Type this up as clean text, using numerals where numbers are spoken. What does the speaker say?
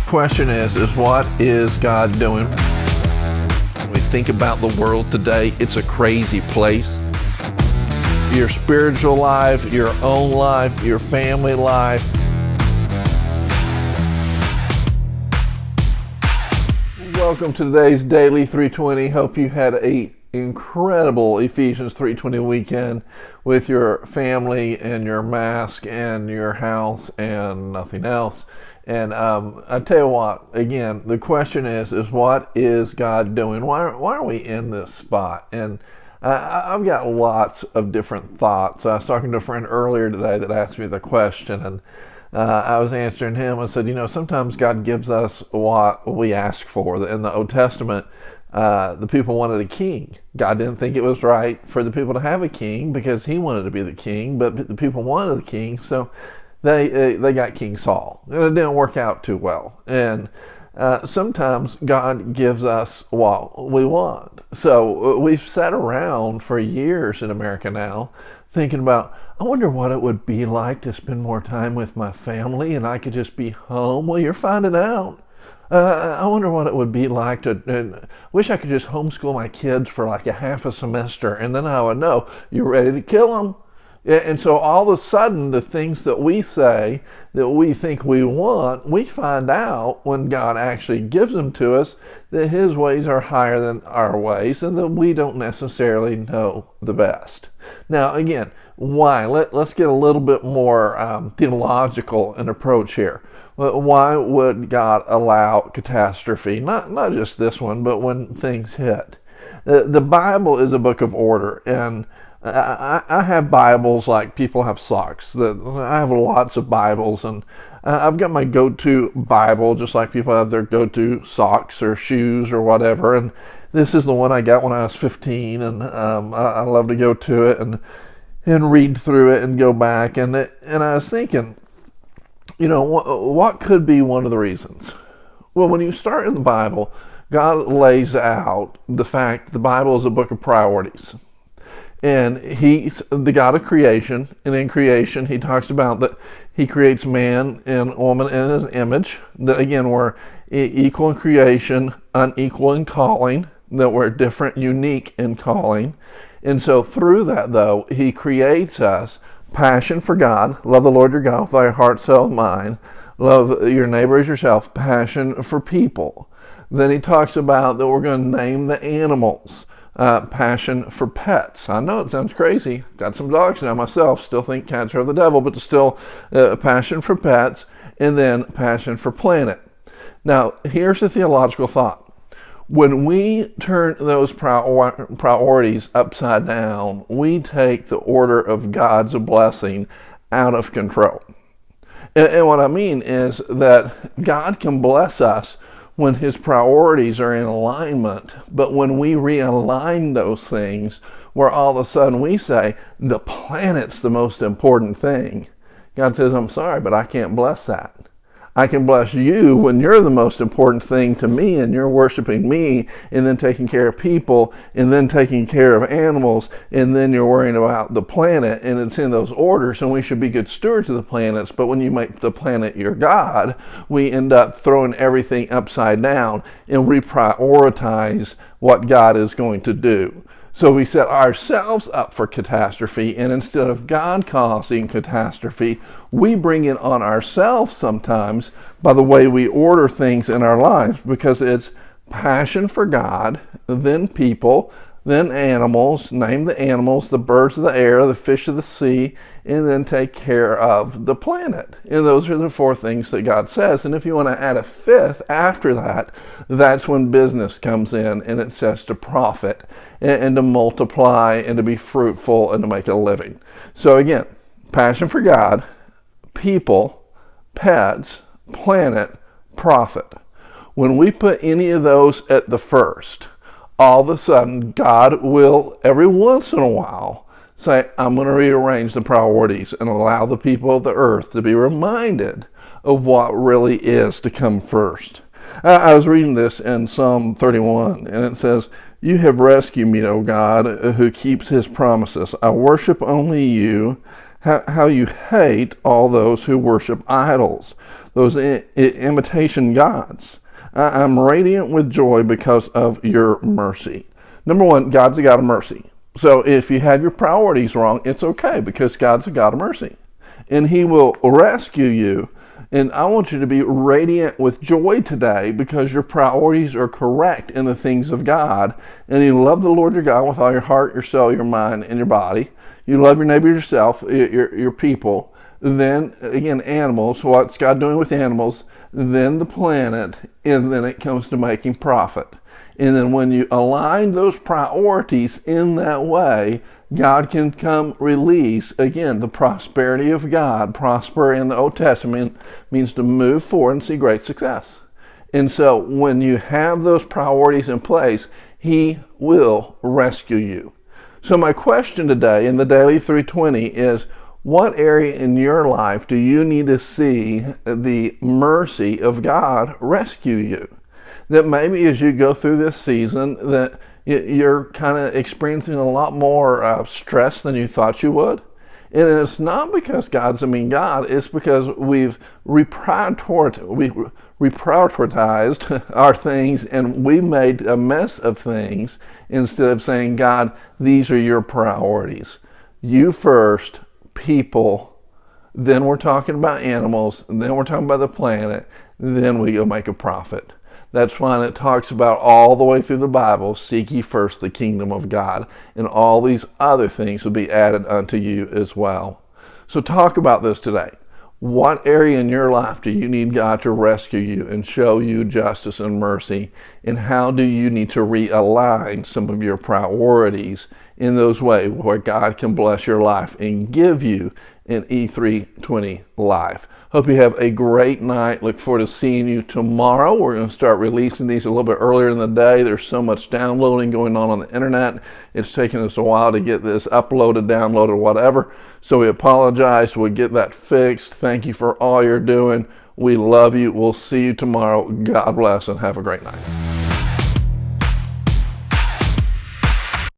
question is what is God doing? When we think about the world today, it's a crazy place. Your spiritual life, your own life, your family life. Welcome to today's Daily 320. Hope you had an incredible Ephesians 3:20 weekend with your family and your mask and your house and nothing else. And I tell you what, again, the question is what is God doing? Why are we in this spot? And I've got lots of different thoughts. I was talking to a friend earlier today that asked me the question, and I was answering him. I said, sometimes God gives us what we ask for. In the Old Testament, the people wanted a king. God didn't think it was right for the people to have a king because he wanted to be the king, but the people wanted the king, so they got King Saul. And it didn't work out too well. And sometimes God gives us what we want. So we've sat around for years in America now thinking about, I wonder what it would be like to spend more time with my family and I could just be home. Well, you're finding out. I wonder what it would be like to, wish I could just homeschool my kids for like a half a semester and then I would know you're ready to kill them. And so all of a sudden, the things that we say that we think we want, we find out when God actually gives them to us that his ways are higher than our ways and that we don't necessarily know the best. Now, again, why? Let's get a little bit more theological in approach here. Why would God allow catastrophe? Not just this one, but when things hit. The Bible is a book of order, and I have Bibles like people have socks. I have lots of Bibles, and I've got my go-to Bible just like people have their go-to socks or shoes or whatever. And this is the one I got when I was 15, and I love to go to it and read through it and go back. And I was thinking, what could be one of the reasons? Well, when you start in the Bible, God lays out the fact the Bible is a book of priorities. And he's the God of creation, and in creation he talks about that he creates man and woman in his image, that again we're equal in creation, unequal in calling, that we're different, unique in calling. And so through that though, he creates us passion for God, love the Lord your God with thy heart, soul, and mind, love your neighbor as yourself, passion for people. Then he talks about that we're going to name the animals. Passion for pets. I know it sounds crazy. Got some dogs now myself. Still think cats are of the devil, but still passion for pets, and then passion for planet. Now, here's the theological thought. When we turn those priorities upside down, we take the order of God's blessing out of control. And what I mean is that God can bless us when his priorities are in alignment, but when we realign those things, where all of a sudden we say, the planet's the most important thing, God says, I'm sorry, but I can't bless that. I can bless you when you're the most important thing to me and you're worshiping me and then taking care of people and then taking care of animals and then you're worrying about the planet, and it's in those orders, and we should be good stewards of the planets. But when you make the planet your God, we end up throwing everything upside down and reprioritize what God is going to do. So we set ourselves up for catastrophe, and instead of God causing catastrophe, we bring it on ourselves sometimes by the way we order things in our lives, because it's passion for God, then people, then animals, name the animals, the birds of the air, the fish of the sea, and then take care of the planet. And those are the four things that God says. And if you want to add a fifth after that, that's when business comes in, and it says to profit and to multiply and to be fruitful and to make a living. So again, passion for God, people, pets, planet, profit. When we put any of those at the first, all of a sudden God will every once in a while say, I'm going to rearrange the priorities and allow the people of the earth to be reminded of what really is to come first. I was reading this in Psalm 31, and it says, you have rescued me, O God, who keeps his promises. I worship only you. how you hate all those who worship idols, those imitation gods. I'm radiant with joy because of your mercy. Number one, God's a God of mercy. So if you have your priorities wrong, it's okay because God's a God of mercy. And He will rescue you. And I want you to be radiant with joy today because your priorities are correct in the things of God. And you love the Lord your God with all your heart, your soul, your mind, and your body. You love your neighbor yourself, your people. Then, again, animals. What's God doing with animals? Then the planet. And then it comes to making profit. And then when you align those priorities in that way, God can come release, again, the prosperity of God. Prosper in the Old Testament means to move forward and see great success. And so when you have those priorities in place, He will rescue you. So my question today in the Daily 320 is, what area in your life do you need to see the mercy of God rescue you? That maybe as you go through this season that you're kind of experiencing a lot more stress than you thought you would. And it's not because God's a mean God, it's because we've reprioritized our things and we made a mess of things instead of saying, God, these are your priorities. You first, people, then we're talking about animals, then we're talking about the planet, then we go make a profit. That's why it talks about all the way through the Bible, seek ye first the kingdom of God, and all these other things will be added unto you as well. So talk about this today. What area in your life do you need God to rescue you and show you justice and mercy? And how do you need to realign some of your priorities in those ways where God can bless your life and give you an E320 life? Hope you have a great night. Look forward to seeing you tomorrow. We're going to start releasing these a little bit earlier in the day. There's so much downloading going on the internet. It's taken us a while to get this uploaded, downloaded, whatever. So we apologize. We'll get that fixed. Thank you for all you're doing. We love you. We'll see you tomorrow. God bless and have a great night.